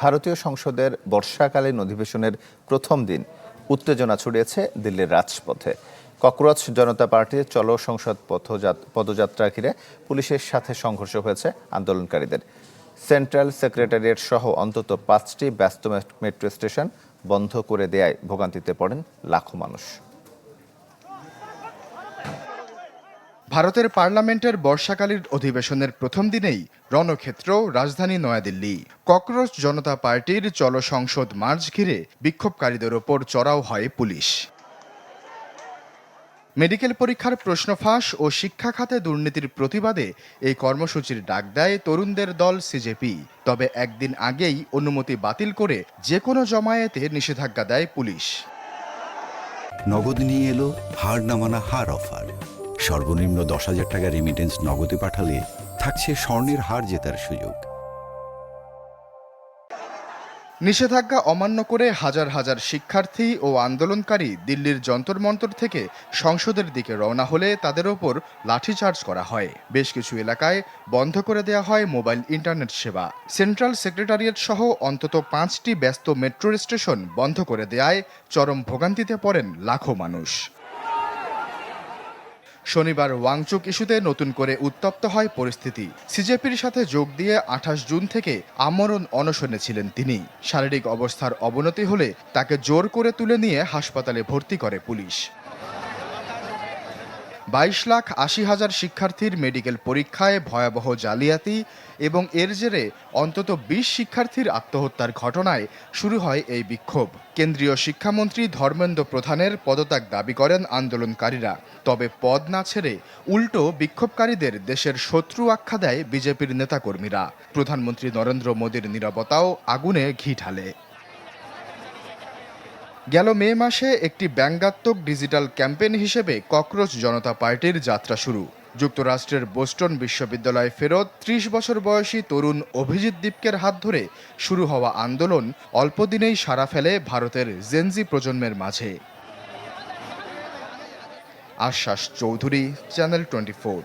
ভারতীয় সংসদের বর্ষাকালীন অধিবেশনের প্রথম দিন উত্তেজনা ছড়িয়েছে দিল্লির রাজপথে। ককরোচ জনতা পার্টির চলো সংসদ পদযাত্রা ঘিরে পুলিশের সাথে সংঘর্ষ হয়েছে আন্দোলনকারীদের। সেন্ট্রাল সেক্রেটারিয়েট সহ অন্তত 5টি ব্যস্ত মেট্রো স্টেশন বন্ধ করে দেয়ায় ভোগান্তিতে পড়েন লাখো মানুষ। ভারতের পার্লামেন্টের বর্ষাকালীন অধিবেশনের প্রথম দিনেই রণক্ষেত্র রাজধানী নয়াদিল্লি। ককরোচ জনতা পার্টির চলো সংসদ মার্চ ঘিরে বিক্ষোভকারীদের ওপর চড়াও হয় পুলিশ। মেডিকেল পরীক্ষার প্রশ্ন ফাঁস ও শিক্ষা খাতে দুর্নীতির প্রতিবাদে এই কর্মসূচির ডাক দেয় তরুণদের দল সিজেপি। তবে একদিন আগেই অনুমতি বাতিল করে যে কোনো জমায়েতে নিষেধাজ্ঞা দেয় পুলিশ। নগদ নিয়ে এলো হার না মানা হার অফার। সর্বনিম্ন 10,000 টাকা রেমিটেন্স নগদে পাঠালে থাকছে স্বর্ণের হার জেতার সুযোগ। নিষেধাজ্ঞা অমান্য করে হাজার হাজার শিক্ষার্থী ও আন্দোলনকারী দিল্লির যন্তর মন্তর থেকে সংসদের দিকে রওনা হলে তাদের ওপর লাঠিচার্জ করা হয়। বেশ কিছু এলাকায় বন্ধ করে দেওয়া হয় মোবাইল ইন্টারনেট সেবা। সেন্ট্রাল সেক্রেটারিয়েট সহ অন্তত 5টি ব্যস্ত মেট্রো স্টেশন বন্ধ করে দেওয়ায় চরম ভোগান্তিতে পড়েন লাখো মানুষ। শনিবার ওয়াংচুক ইস্যুতে নতুন করে উত্তপ্ত হয় পরিস্থিতি। সিজেপির সাথে যোগ দিয়ে 28 জুন থেকে আমরণ অনশনে ছিলেন তিনি। শারীরিক অবস্থার অবনতি হলে তাকে জোর করে তুলে নিয়ে হাসপাতালে ভর্তি করে পুলিশ। 22,80,000 শিক্ষার্থীর মেডিকেল পরীক্ষায় ভয়াবহ জালিয়াতি এবং এর জেরে অন্তত 20 শিক্ষার্থীর আত্মহত্যার ঘটনায় শুরু হয় এই বিক্ষোভ। কেন্দ্রীয় শিক্ষামন্ত্রী ধর্মেন্দ্র প্রধানের পদত্যাগ দাবি করেন আন্দোলনকারীরা। তবে পদ না ছেড়ে উল্টো বিক্ষোভকারীদের দেশের শত্রু আখ্যা দেয় বিজেপির নেতাকর্মীরা। প্রধানমন্ত্রী নরেন্দ্র মোদীর নীরবতাও আগুনে ঘি ঢালে। গেল মে মাসে একটি ব্যঙ্গাত্মক ডিজিটাল ক্যাম্পেইন হিসেবে ককরোচ জনতা পার্টির যাত্রা শুরু। যুক্তরাষ্ট্রের বোস্টন বিশ্ববিদ্যালয়ে ফেরত 30 বছর বয়সী তরুণ অভিজিৎ দীপকের হাত ধরে শুরু হওয়া আন্দোলন অল্পদিনেই সাড়া ফেলে ভারতের জেনজি প্রজন্মের মাঝে। আশ্বাস চৌধুরী, চ্যানেল 24।